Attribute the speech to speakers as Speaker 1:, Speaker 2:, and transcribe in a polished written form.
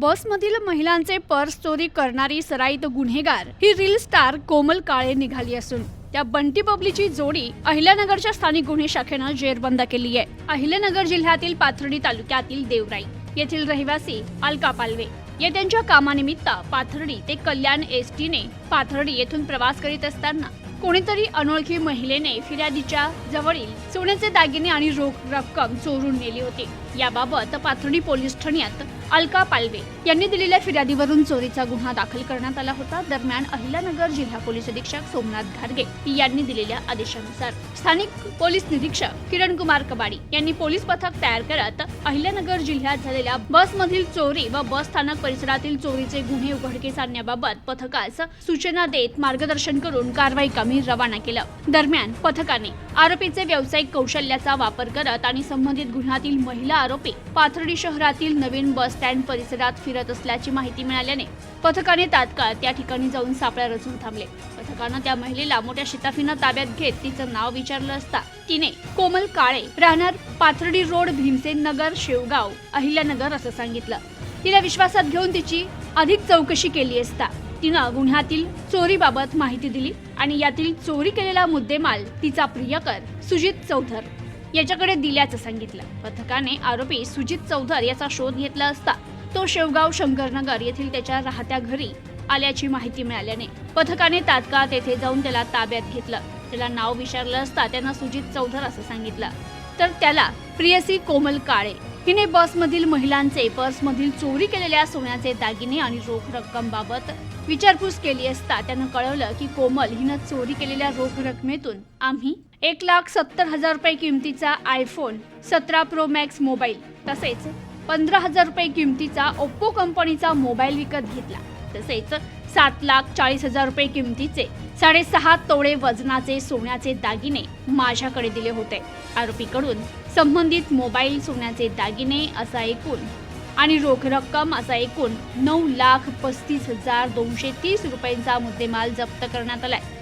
Speaker 1: बसमधील महिलांचे पर्स चोरी करणारी सराईत गुन्हेगार ही रील स्टार कोमल काळे निघाली असून त्या बंटी बबलीची जोडी अहिल्यानगरच्या स्थानिक गुन्हे शाखेनं जेरबंद केली आहे। अहिल्यानगर जिल्ह्यातील पाथर्डी तालुक्यातील देवराई येथील रहिवासी अलका पालवे या त्यांच्या कामानिमित्त पाथर्डी ते कल्याण एसटीने पाथर्डी येथून प्रवास करीत असताना कोणीतरी अनोळखी महिलेने फिर्यादीच्या जवळील सोन्याचे दागिने आणि रोख रक्कम चोरून नेली होती। याबाबत पाथर्डी पोलीस ठाण्यात अलका पालवे यांनी दिलेल्या फिर्यादीवरून चोरीचा गुन्हा दाखल करण्यात आला होता। दरम्यान अहिल्यानगर जिल्हा पोलीस अधीक्षक सोमनाथ घारगे यांनी दिलेल्या आदेशानुसार स्थानिक पोलीस निरीक्षक किरण कुमार कबाडी यांनी पोलीस पथक तयार करत अहिल्यानगर जिल्ह्यात झालेल्या बसमधील चोरी व बस स्थानक परिसरातील चोरीचे गुन्हे उघडकीस आणण्याबाबत पथकास सूचना देत मार्गदर्शन करून कारवाई कामी रवाना केलं। दरम्यान पथकाने आरोपीचे व्यावसायिक कौशल्याचा वापर करत आणि संबंधित गुन्ह्यातील महिला आरोपी पाथर्डी शहरातील नवीन बस स्टँड परिसरात फिरत असल्याची माहिती मिळाल्याने पथकाने तात्काळ त्या ठिकाणी जाऊन सापळा रचून थांबले। पथकाने त्या महिलेला मोठ्या शिताफीनं ताब्यात घेत तिचं नाव विचारलं असता तिने कोमल काळे राहणार पाथर्डी रोड भीमसेन नगर शेवगाव अहिल्यानगर असं सांगितलं। तिला विश्वासात घेऊन तिची अधिक चौकशी केली असता तिनं गुन्ह्यातील चोरीबाबत माहिती दिली आणि यातील चोरी केलेला मुद्देमाल तिचा प्रियकर सुजित चौधर याच्याकडे दिल्याचं सांगितलं। पथकाने आरोपी सुजित चौधर याचा शोध घेतला असता तो शेवगाव शंकरनगर येथील त्याच्या राहत्या घरी आल्याची माहिती मिळाल्याने पथकाने तात्काळ तेथे जाऊन त्याला ताब्यात घेतलं। त्याला नाव विचारलं असता त्यानं सुजित चौधर असं सांगितलं। तर त्याला प्रियसी कोमल काळे हिने बसमधील महिलांचे पर्समधील चोरी केलेल्या सोन्याचे दागिने आणि रोख रक्कम बाबत विचारपूस केली असता त्यानं कळवलं की कोमल हिनं चोरी केलेल्या रोख रकमेतून आम्ही 1,70,000 रुपये किमतीचा आयफोन 17 प्रो मॅक्स मोबाईल तसेच 15,000 रुपये किमतीचा ओप्पो कंपनीचा मोबाईल विकत घेतला। तसेच 7,40,000 रुपये किमतीचे 6.5 तोळे वजनाचे सोन्याचे दागिने माझ्याकडे दिले होते। आरोपीकडून संबंधित मोबाईल सोन्याचे दागिने असा एकूण आणि रोख रक्कम असा एकूण 9,35,230 रुपयांचा मुद्देमाल जप्त करण्यात आलाय।